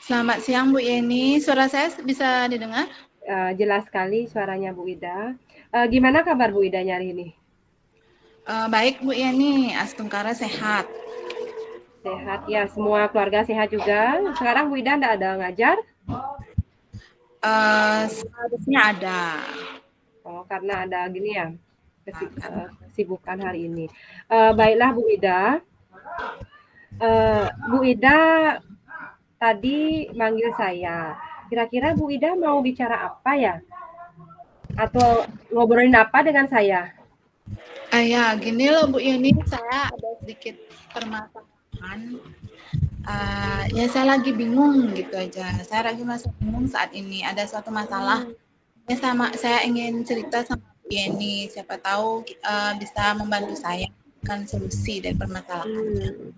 Selamat siang Bu Yeni, suara saya bisa didengar? Jelas sekali suaranya Bu Ida. Gimana kabar Bu Ida hari ini? Baik Bu Yeni, Astungkara sehat. Sehat ya, semua keluarga sehat juga. Sekarang Bu Ida enggak ada ngajar? Seharusnya ada. Oh, karena ada gini ya, kesibukan hari ini. Baiklah Bu Ida. Bu Ida tadi manggil saya. Kira-kira Bu Ida mau bicara apa ya? Atau ngobrolin apa dengan saya? Ya, gini loh Bu Yeni, saya ada sedikit permasalahan. Ya saya lagi bingung gitu aja. Saya lagi masih bingung saat ini. Ada suatu masalah. Ya saya ingin cerita sama Bu Yeni. Siapa tahu bisa membantu saya kan solusi dari permasalahan.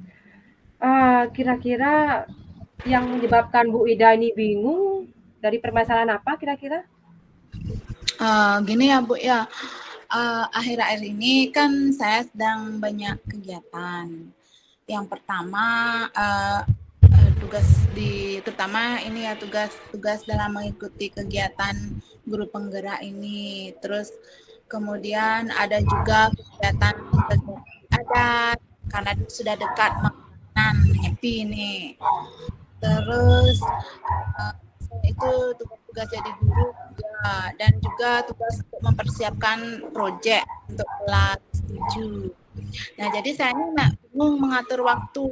Kira-kira yang menyebabkan Bu Ida ini bingung dari permasalahan apa kira-kira? Gini ya Bu ya, akhir-akhir ini kan saya sedang banyak kegiatan. Yang pertama tugas terutama ini ya tugas dalam mengikuti kegiatan guru penggerak ini. Terus kemudian ada juga kegiatan adat karena sudah dekat makanan Nyepi nih. Terus itu tugas-tugas jadi guru juga, dan juga tugas untuk mempersiapkan proyek untuk kelas 7. Nah, jadi saya ini bingung mengatur waktu.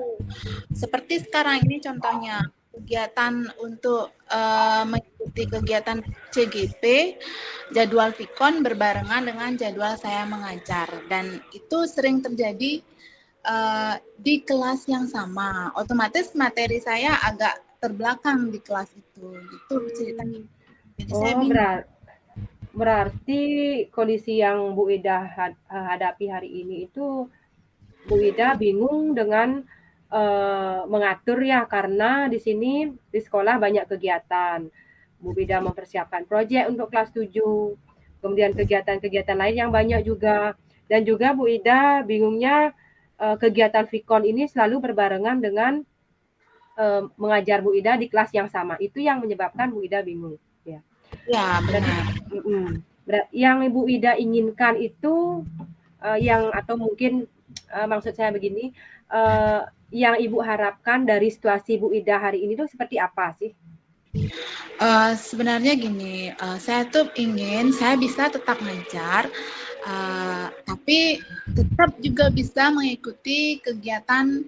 Seperti sekarang ini contohnya kegiatan untuk mengikuti kegiatan CGP, jadwal Vikon berbarengan dengan jadwal saya mengajar, dan itu sering terjadi di kelas yang sama. Otomatis materi saya agak terbelakang di kelas itu. Gitu ceritanya. Jadi saya bingung. Berarti kondisi yang Bu Ida hadapi hari ini itu Bu Ida bingung dengan mengatur ya, karena di sini di sekolah banyak kegiatan. Bu Ida mempersiapkan proyek untuk kelas 7, kemudian kegiatan-kegiatan lain yang banyak juga. Dan juga Bu Ida bingungnya kegiatan Vikon ini selalu berbarengan dengan mengajar Bu Ida di kelas yang sama. Itu yang menyebabkan Bu Ida bingung. Ya. Ya, Berarti benar. yang Ibu Ida inginkan itu yang atau mungkin maksud saya begini, yang Ibu harapkan dari situasi Bu Ida hari ini tuh seperti apa sih? Sebenarnya gini, saya tuh ingin saya bisa tetap ngajar, tapi tetap juga bisa mengikuti kegiatan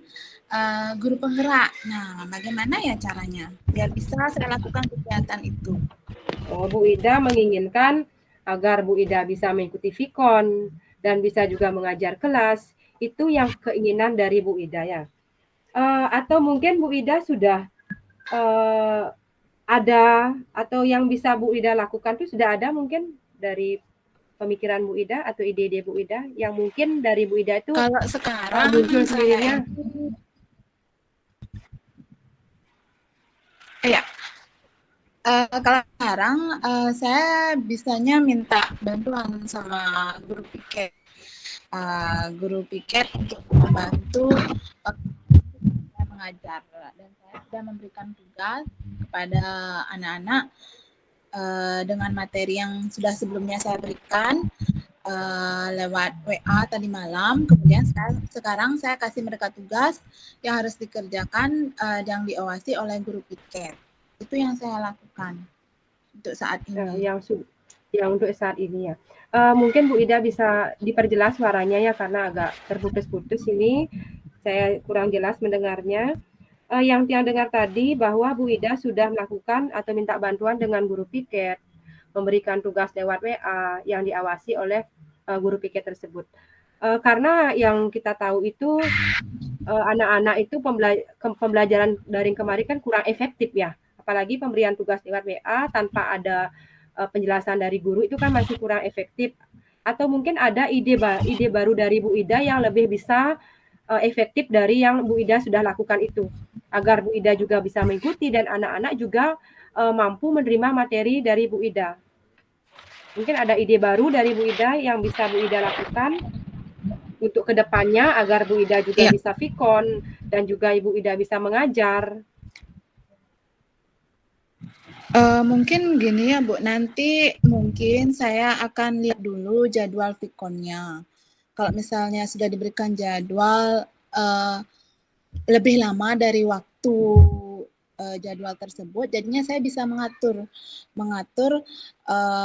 guru penggerak. Nah, bagaimana ya caranya biar bisa saya lakukan kegiatan itu? Oh, Bu Ida menginginkan agar Bu Ida bisa mengikuti Vikon dan bisa juga mengajar kelas. Itu yang keinginan dari Bu Ida ya. Atau mungkin Bu Ida sudah ada atau yang bisa Bu Ida lakukan itu sudah ada mungkin dari pemikiran Bu Ida atau ide-ide Bu Ida yang mungkin dari Bu Ida itu Kalau sekarang muncul saya sendirinya. ini, ya, kalau sekarang saya bisanya minta bantuan sama guru piket untuk membantu saya mengajar, dan saya sudah memberikan tugas kepada anak-anak dengan materi yang sudah sebelumnya saya berikan lewat WA tadi malam. Kemudian sekarang saya kasih mereka tugas yang harus dikerjakan yang diawasi oleh guru piket. Itu yang saya lakukan untuk saat ini. Yang untuk saat ini ya. Mungkin Bu Ida bisa diperjelas suaranya ya, karena agak terputus-putus ini. Saya kurang jelas mendengarnya. Yang dengar tadi bahwa Bu Ida sudah melakukan atau minta bantuan dengan guru piket, memberikan tugas lewat WA yang diawasi oleh guru piket tersebut. Karena yang kita tahu itu anak-anak itu pembelajaran daring kemarin kan kurang efektif ya. Apalagi pemberian tugas lewat WA tanpa ada penjelasan dari guru itu kan masih kurang efektif. Atau mungkin ada ide baru dari Bu Ida yang lebih bisa efektif dari yang Bu Ida sudah lakukan itu. Agar Bu Ida juga bisa mengikuti dan anak-anak juga mampu menerima materi dari Bu Ida. Mungkin ada ide baru dari Bu Ida yang bisa Bu Ida lakukan untuk kedepannya agar Bu Ida juga bisa Vikon dan juga Ibu Ida bisa mengajar. Mungkin gini ya Bu, nanti mungkin saya akan lihat dulu jadwal Vkonnya. Kalau misalnya sudah diberikan jadwal lebih lama dari waktu jadwal tersebut, jadinya saya bisa mengatur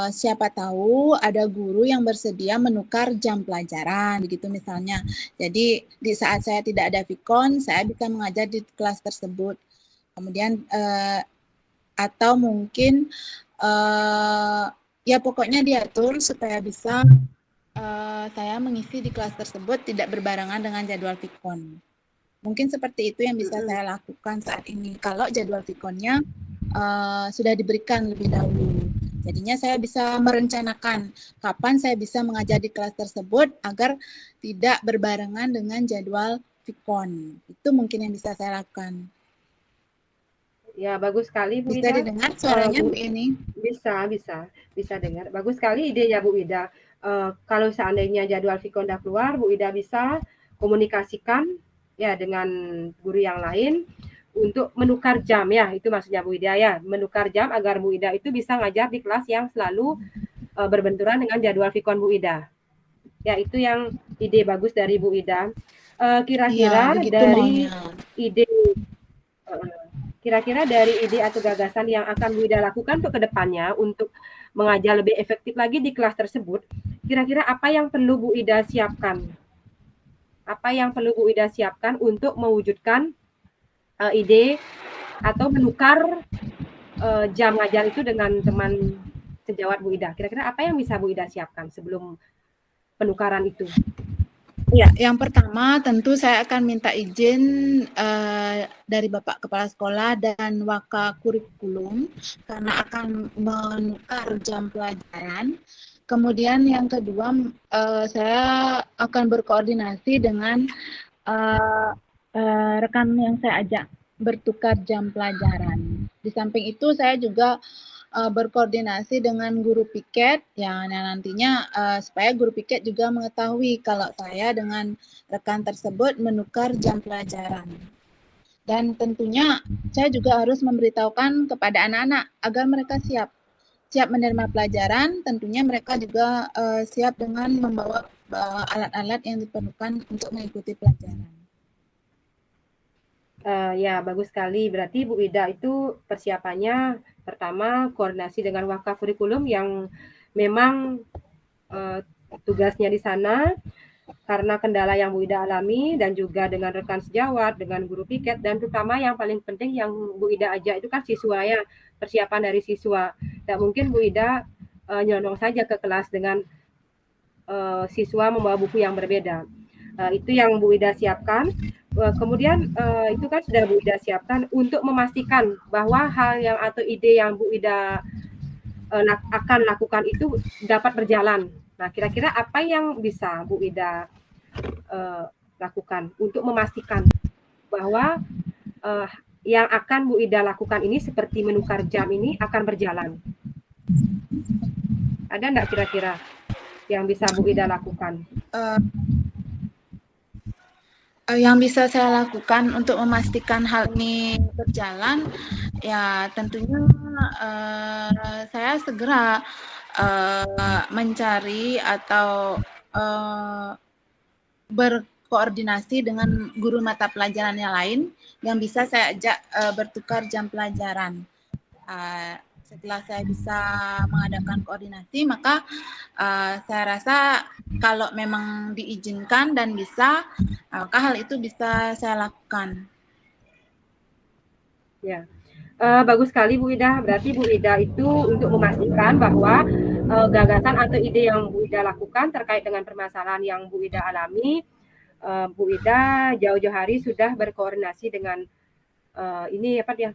siapa tahu ada guru yang bersedia menukar jam pelajaran, begitu misalnya. Jadi di saat saya tidak ada Vkon, saya bisa mengajar di kelas tersebut. Kemudian atau mungkin ya pokoknya diatur supaya bisa saya mengisi di kelas tersebut tidak berbarengan dengan jadwal Vkon. Mungkin seperti itu yang bisa saya lakukan saat ini. Kalau jadwal Vkonnya sudah diberikan lebih dahulu. Jadinya saya bisa merencanakan kapan saya bisa mengajar di kelas tersebut agar tidak berbarengan dengan jadwal Vkon. Itu mungkin yang bisa saya lakukan. Ya, bagus sekali Bu Bisa Ida. didengar suaranya Bu, Bu ini? bisa dengar. Bagus sekali idenya Bu Ida. Kalau seandainya jadwal Vkon udah keluar, Bu Ida bisa komunikasikan ya dengan guru yang lain untuk menukar jam ya, itu maksudnya Bu Ida ya, menukar jam agar Bu Ida itu bisa ngajar di kelas yang selalu berbenturan dengan jadwal Vkon Bu Ida. Ya, itu yang ide bagus dari Bu Ida. Kira-kira Iya, dari maunya. ide kira-kira dari ide atau gagasan yang akan Bu Ida lakukan untuk kedepannya untuk mengajar lebih efektif lagi di kelas tersebut, kira-kira apa yang perlu Bu Ida siapkan? Apa yang perlu Bu Ida siapkan untuk mewujudkan ide atau menukar jam ngajar itu dengan teman sejawat Bu Ida? Kira-kira apa yang bisa Bu Ida siapkan sebelum penukaran itu? Ya, yang pertama tentu saya akan minta izin dari Bapak Kepala Sekolah dan Waka Kurikulum karena akan menukar jam pelajaran. Kemudian yang kedua, saya akan berkoordinasi dengan rekan yang saya ajak bertukar jam pelajaran. Di samping itu, saya juga berkoordinasi dengan guru piket yang nantinya supaya guru piket juga mengetahui kalau saya dengan rekan tersebut menukar jam pelajaran. Dan tentunya saya juga harus memberitahukan kepada anak-anak agar mereka siap menerima pelajaran. Tentunya mereka juga siap dengan membawa alat-alat yang diperlukan untuk mengikuti pelajaran. Ya, bagus sekali. Berarti Bu Ida itu persiapannya pertama koordinasi dengan Waka Kurikulum yang memang tugasnya di sana karena kendala yang Bu Ida alami dan juga dengan rekan sejawat, dengan guru piket dan terutama yang paling penting yang Bu Ida ajak itu kan siswa ya, persiapan dari siswa. Tidak mungkin Bu Ida nyelonong saja ke kelas dengan siswa membawa buku yang berbeda. Itu yang Bu Ida siapkan. Kemudian itu kan sudah Bu Ida siapkan untuk memastikan bahwa hal yang atau ide yang Bu Ida akan lakukan itu dapat berjalan. Nah, kira-kira apa yang bisa Bu Ida lakukan untuk memastikan bahwa yang akan Bu Ida lakukan ini seperti menukar jam ini akan berjalan? Ada enggak kira-kira yang bisa Bu Ida lakukan? Yang bisa saya lakukan untuk memastikan hal ini berjalan, ya tentunya saya segera mencari atau berkoordinasi dengan guru mata pelajaran yang lain yang bisa saya ajak bertukar jam pelajaran. Setelah saya bisa mengadakan koordinasi, maka saya rasa kalau memang diizinkan dan bisa, maka hal itu bisa saya lakukan. Ya, bagus sekali Bu Ida. Berarti Bu Ida itu untuk memastikan bahwa gagasan atau ide yang Bu Ida lakukan terkait dengan permasalahan yang Bu Ida alami, Bu Ida jauh-jauh hari sudah berkoordinasi dengan ini apa dia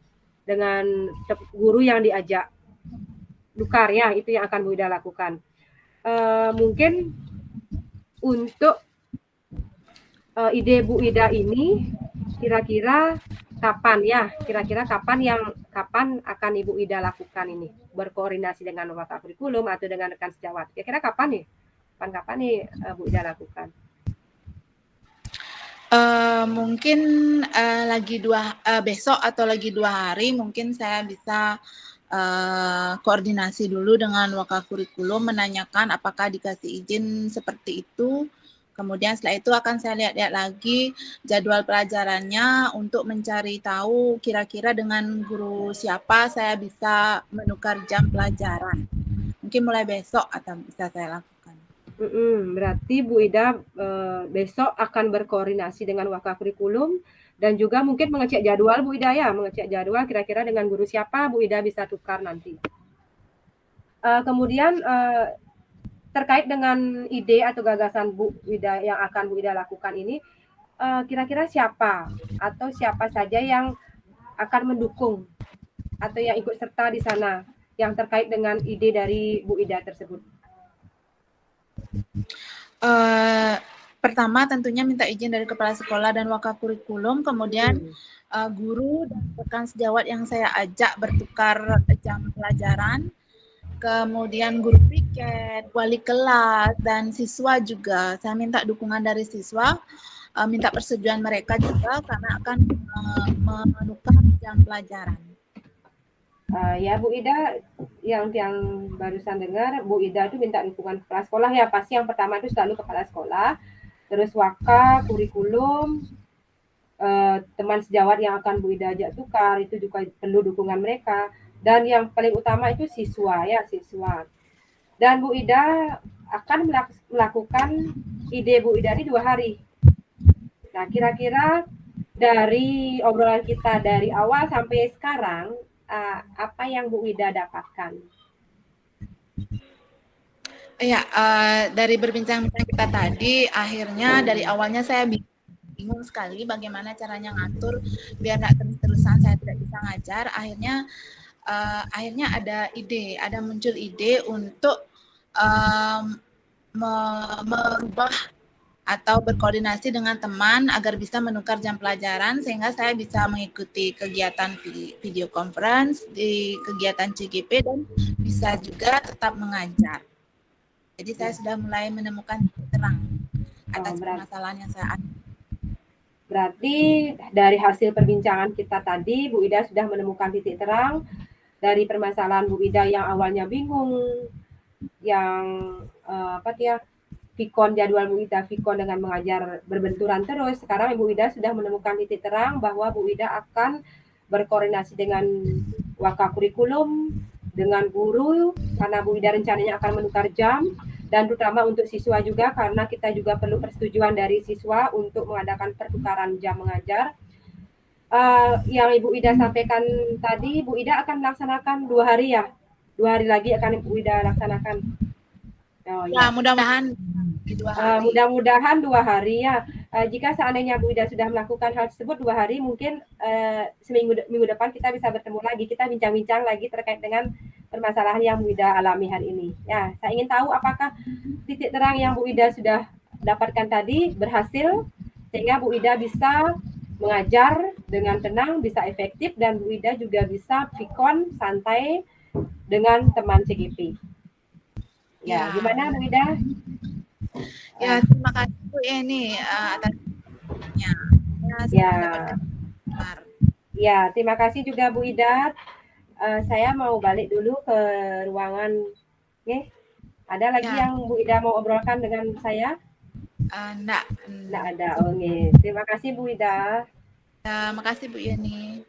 dengan guru yang diajak tukar ya, itu yang akan Bu Ida lakukan. Mungkin untuk ide Bu Ida ini kira-kira kapan ya? Kira-kira kapan akan Ibu Ida lakukan ini? Berkoordinasi dengan Waka Kurikulum atau dengan rekan sejawat. Kira-kira kapan nih? Kapan nih Bu Ida lakukan? Mungkin lagi besok atau lagi 2 hari mungkin saya bisa koordinasi dulu dengan Wakakurikulum, menanyakan apakah dikasih izin seperti itu. Kemudian setelah itu akan saya lihat-lihat lagi jadwal pelajarannya untuk mencari tahu kira-kira dengan guru siapa saya bisa menukar jam pelajaran. Mungkin mulai besok atau bisa saya lakukan. Berarti Bu Ida besok akan berkoordinasi dengan Wakakurikulum dan juga mungkin mengecek jadwal Bu Ida ya, mengecek jadwal kira-kira dengan guru siapa Bu Ida bisa tukar nanti. Kemudian terkait dengan ide atau gagasan Bu Ida yang akan Bu Ida lakukan ini, kira-kira siapa atau siapa saja yang akan mendukung atau yang ikut serta di sana yang terkait dengan ide dari Bu Ida tersebut? Pertama tentunya minta izin dari kepala sekolah dan Wakakurikulum, kemudian guru dan rekan sejawat yang saya ajak bertukar jam pelajaran, kemudian guru piket, wali kelas, dan siswa juga. Saya minta dukungan dari siswa, minta persetujuan mereka juga karena akan menukar jam pelajaran. Ya Bu Ida, yang barusan dengar Bu Ida itu minta dukungan kepala sekolah ya, pasti yang pertama itu selalu kepala sekolah, terus waka, kurikulum, teman sejawat yang akan Bu Ida ajak tukar itu juga perlu dukungan mereka, dan yang paling utama itu siswa ya, siswa. Dan Bu Ida akan melakukan ide Bu Ida ini 2 hari. Nah, kira-kira dari obrolan kita dari awal sampai sekarang, apa yang Bu Ida dapatkan? Ya, dari berbincang-bincang kita tadi, akhirnya dari awalnya saya bingung sekali bagaimana caranya ngatur biar nggak terus-terusan saya tidak bisa ngajar. Akhirnya ada muncul ide untuk merubah atau berkoordinasi dengan teman agar bisa menukar jam pelajaran sehingga saya bisa mengikuti kegiatan video conference di kegiatan CGP dan bisa juga tetap mengajar. Jadi saya sudah mulai menemukan terang atas permasalahan yang saya alami. Berarti dari hasil perbincangan kita tadi, Bu Ida sudah menemukan titik terang dari permasalahan Bu Ida yang awalnya bingung, yang Vikon jadwal Bu Ida, Vikon dengan mengajar berbenturan terus. Sekarang Ibu Ida sudah menemukan titik terang bahwa Bu Ida akan berkoordinasi dengan Wakakurikulum, dengan guru, karena Bu Ida rencananya akan menukar jam, dan terutama untuk siswa juga, karena kita juga perlu persetujuan dari siswa untuk mengadakan pertukaran jam mengajar. Yang Ibu Ida sampaikan tadi, Bu Ida akan melaksanakan 2 hari ya? 2 hari lagi akan Ibu Ida laksanakan. Ya, mudah-mudahan mudah-mudahan 2 hari ya. Jika seandainya Bu Ida sudah melakukan hal tersebut 2 hari, mungkin minggu depan kita bisa bertemu lagi, kita bincang-bincang lagi terkait dengan permasalahan yang Bu Ida alami hari ini. Ya, saya ingin tahu apakah titik terang yang Bu Ida sudah dapatkan tadi berhasil sehingga Bu Ida bisa mengajar dengan tenang, bisa efektif, dan Bu Ida juga bisa Vikon santai dengan teman CGP. Ya, gimana Bu Ida? Ya, terima kasih Bu Eni atasnya. Ya, terima kasih juga Bu Ida. Saya mau balik dulu ke ruangan. Ada lagi yang Bu Ida mau obrolkan dengan saya? Enggak ada. Terima kasih Bu Ida. Terima kasih Bu Yeni.